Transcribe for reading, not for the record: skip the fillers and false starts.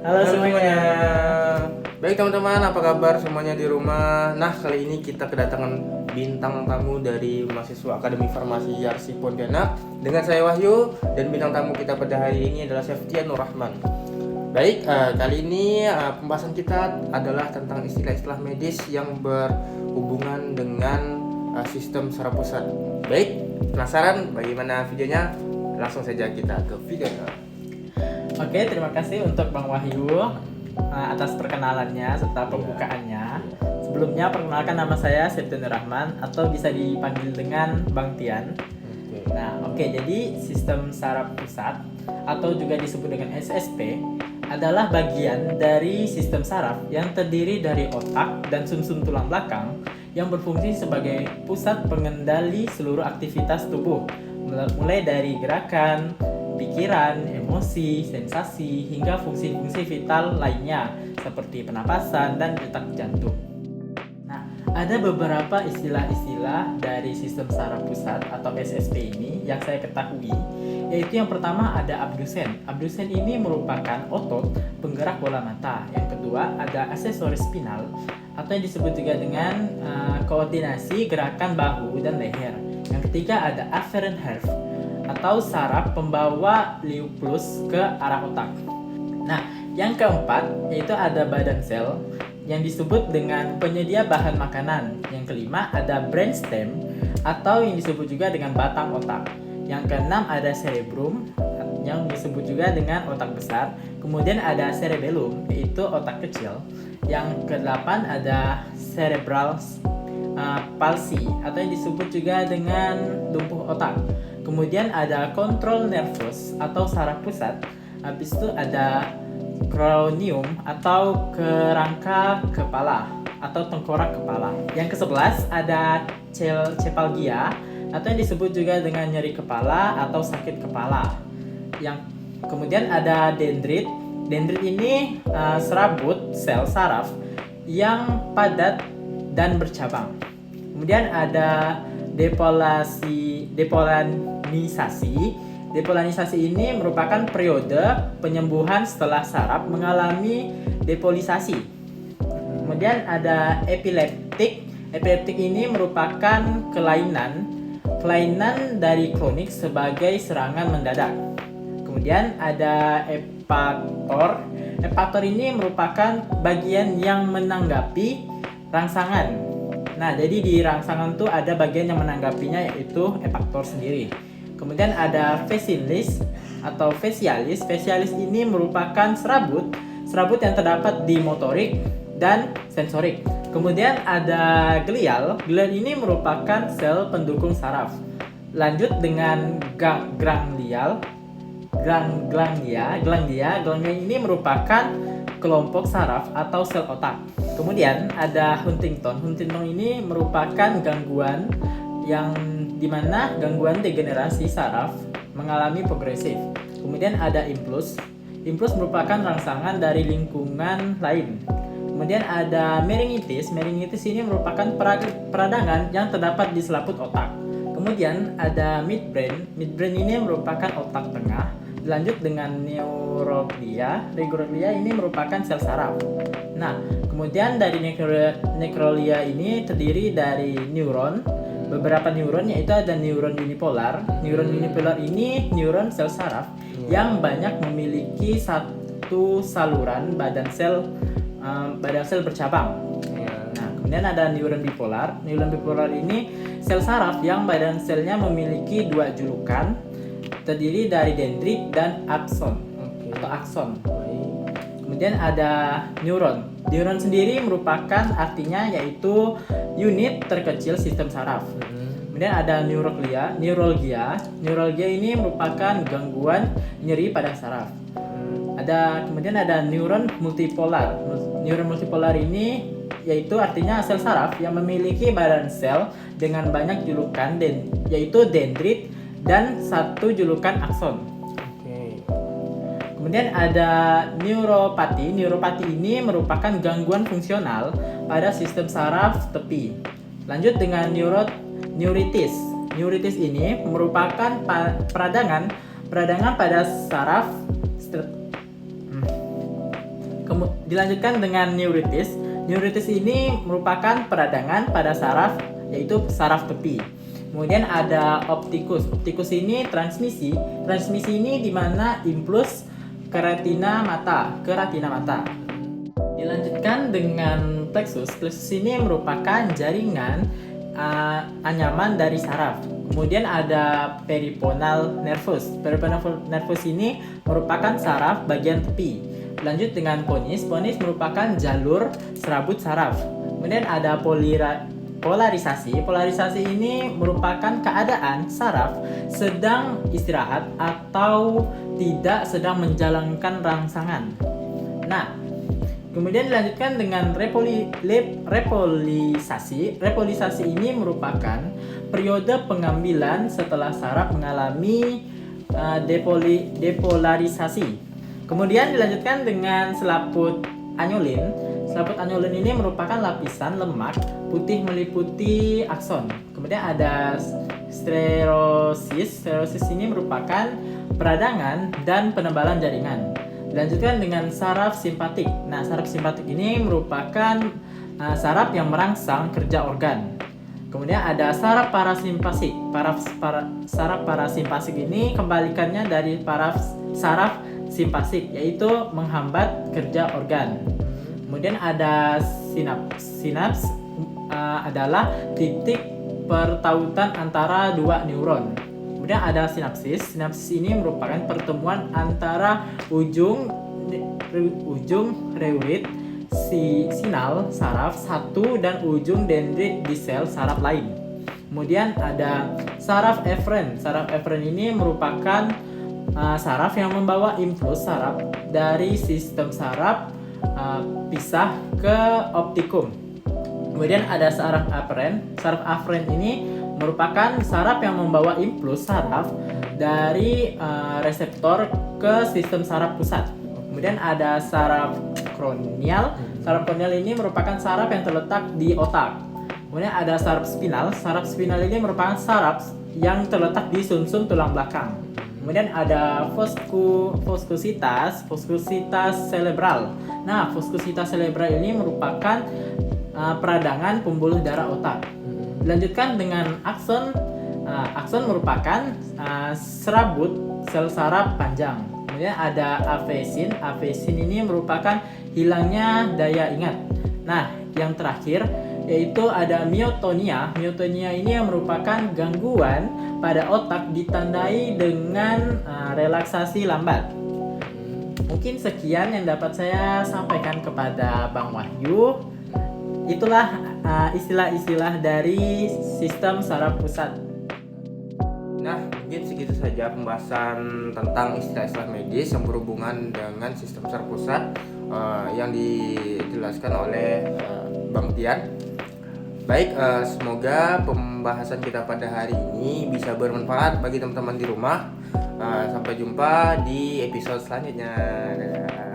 Halo semuanya. Baik teman-teman, apa kabar semuanya di rumah? Nah, kali ini kita kedatangan bintang tamu dari mahasiswa Akademi Farmasi Yarsi Pontianak. Dengan saya Wahyu, dan bintang tamu kita pada hari ini adalah Septian Nur Rahman. Baik, kali ini pembahasan kita adalah tentang istilah-istilah medis yang berhubungan dengan sistem saraf pusat. Baik, penasaran bagaimana videonya? Langsung saja kita ke videonya. Oke, terima kasih untuk Bang Wahyu atas perkenalannya serta pembukaannya. Sebelumnya perkenalkan, nama saya Septian Nur Rahman atau bisa dipanggil dengan Bang Tian. Jadi sistem saraf pusat atau juga disebut dengan SSP adalah bagian dari sistem saraf yang terdiri dari otak dan sumsum tulang belakang yang berfungsi sebagai pusat pengendali seluruh aktivitas tubuh, mulai dari gerakan, pikiran, emosi, sensasi, hingga fungsi-fungsi vital lainnya seperti pernapasan dan detak jantung. Nah, ada beberapa istilah-istilah dari sistem saraf pusat atau SSP ini yang saya ketahui, yaitu yang pertama ada abdusen. Abdusen ini merupakan otot penggerak bola mata. Yang kedua ada aksesoris spinal atau yang disebut juga dengan koordinasi gerakan bahu dan leher. Yang ketiga ada afferent nerve atau saraf pembawa nucleus ke arah otak. Nah, yang keempat yaitu ada badan sel yang disebut dengan penyedia bahan makanan. Yang kelima ada brainstem atau yang disebut juga dengan batang otak. Yang keenam ada cerebrum yang disebut juga dengan otak besar. Kemudian ada cerebellum yaitu otak kecil. Yang kedelapan ada cerebral palsy atau yang disebut juga dengan lumpuh otak. Kemudian ada control nervous atau saraf pusat. Habis itu ada cranium atau kerangka kepala atau tengkorak kepala. Yang ke-11 ada cephalgia atau yang disebut juga dengan nyeri kepala atau sakit kepala. Yang kemudian ada dendrit. Dendrit ini serabut sel saraf yang padat dan bercabang. Kemudian ada depolanisasi. Depolanisasi ini merupakan periode penyembuhan setelah saraf mengalami depolisasi. Kemudian ada epileptik. Epileptik ini merupakan kelainan dari kronik sebagai serangan mendadak. Kemudian ada epaktor. Epaktor ini merupakan bagian yang menanggapi rangsangan. Nah, jadi di rangsangan tuh ada bagian yang menanggapinya yaitu epaktor sendiri. Kemudian ada facialis atau facialis. Facialis ini merupakan serabut yang terdapat di motorik dan sensorik. Kemudian ada glial. Glial ini merupakan sel pendukung saraf. Lanjut dengan ganglia. Ganglia ini merupakan kelompok saraf atau sel otak. Kemudian ada Huntington. Huntington ini merupakan gangguan yang dimana gangguan degenerasi saraf mengalami progresif. Kemudian ada impuls. Impuls merupakan rangsangan dari lingkungan lain. Kemudian ada meningitis. Meningitis ini merupakan peradangan yang terdapat di selaput otak. Kemudian ada midbrain. Midbrain ini merupakan otak tengah. Lanjut dengan neuroglia. Neuroglia ini merupakan sel saraf. Nah, kemudian dari neuroglia ini terdiri dari neuron. Beberapa neuron yaitu ada neuron unipolar. Neuron unipolar ini neuron sel saraf yang banyak memiliki satu saluran badan sel bercabang. Nah, kemudian ada neuron bipolar. Neuron bipolar ini sel saraf yang badan selnya memiliki dua julukan, terdiri dari dendrit dan akson atau akson. Kemudian ada neuron. Neuron sendiri merupakan artinya yaitu unit terkecil sistem saraf. Kemudian ada neuralgia. Neuralgia ini merupakan gangguan nyeri pada saraf. Kemudian ada neuron multipolar. Neuron multipolar ini yaitu artinya sel saraf yang memiliki badan sel dengan banyak julukan yaitu dendrit dan satu julukan akson. Kemudian ada neuropati. Neuropati ini merupakan gangguan fungsional pada sistem saraf tepi. Lanjut dengan neuritis. Neuritis ini merupakan peradangan pada saraf Dilanjutkan dengan neuritis. Neuritis ini merupakan peradangan pada saraf, yaitu saraf tepi. Kemudian ada optikus. Optikus ini transmisi. Transmisi ini di mana impuls ke retina mata. Dilanjutkan dengan plexus. Plexus ini merupakan jaringan anyaman dari saraf. Kemudian ada periponal nervus. Periponal nervus ini merupakan saraf bagian tepi. Lanjut dengan ponis. Ponis merupakan jalur serabut saraf. Kemudian ada polarisasi. Polarisasi ini merupakan keadaan saraf sedang istirahat atau tidak sedang menjalankan rangsangan. Nah, kemudian dilanjutkan dengan repolisasi. Repolisasi ini merupakan periode pengambilan setelah saraf mengalami depolarisasi. Kemudian dilanjutkan dengan selaput anyolin. Selaput anyolin ini merupakan lapisan lemak putih meliputi akson. Kemudian ada sklerosis. Sklerosis ini merupakan peradangan dan penebalan jaringan. Dilanjutkan dengan saraf simpatik. Nah, saraf simpatik ini merupakan saraf yang merangsang kerja organ. Kemudian ada saraf parasimpasik. Saraf parasimpasik ini kebalikannya dari saraf simpasik, yaitu menghambat kerja organ. Kemudian ada sinaps adalah titik pertautan antara dua neuron. Kemudian ada sinapsis. Sinapsis ini merupakan pertemuan antara ujung reurit sinal saraf satu dan ujung dendrit di sel saraf lain. Kemudian ada saraf efren. Saraf efren ini merupakan saraf yang membawa impuls saraf dari sistem saraf pisah ke optikum. Kemudian ada saraf aferen. Saraf aferen ini merupakan saraf yang membawa impuls saraf dari reseptor ke sistem saraf pusat. Kemudian ada saraf kronial. Saraf kronial ini merupakan saraf yang terletak di otak. Kemudian ada saraf spinal. Saraf spinal ini merupakan saraf yang terletak di sumsum tulang belakang. Kemudian ada foskusitas cerebral. Nah, foskusitas cerebral ini merupakan peradangan pembuluh darah otak. Dilanjutkan dengan akson. Akson merupakan serabut sel saraf panjang. Kemudian ada afesin. Afesin ini merupakan hilangnya daya ingat. Nah, yang terakhir yaitu ada myotonia. Myotonia ini yang merupakan gangguan pada otak ditandai dengan relaksasi lambat. Mungkin sekian yang dapat saya sampaikan kepada Bang Wahyu. Itulah istilah-istilah dari sistem saraf pusat. Nah, mungkin segitu saja pembahasan tentang istilah-istilah medis yang berhubungan dengan sistem saraf pusat yang dijelaskan oleh Bang Tian. Baik, semoga pembahasan kita pada hari ini bisa bermanfaat bagi teman-teman di rumah. Sampai jumpa di episode selanjutnya. Dadah.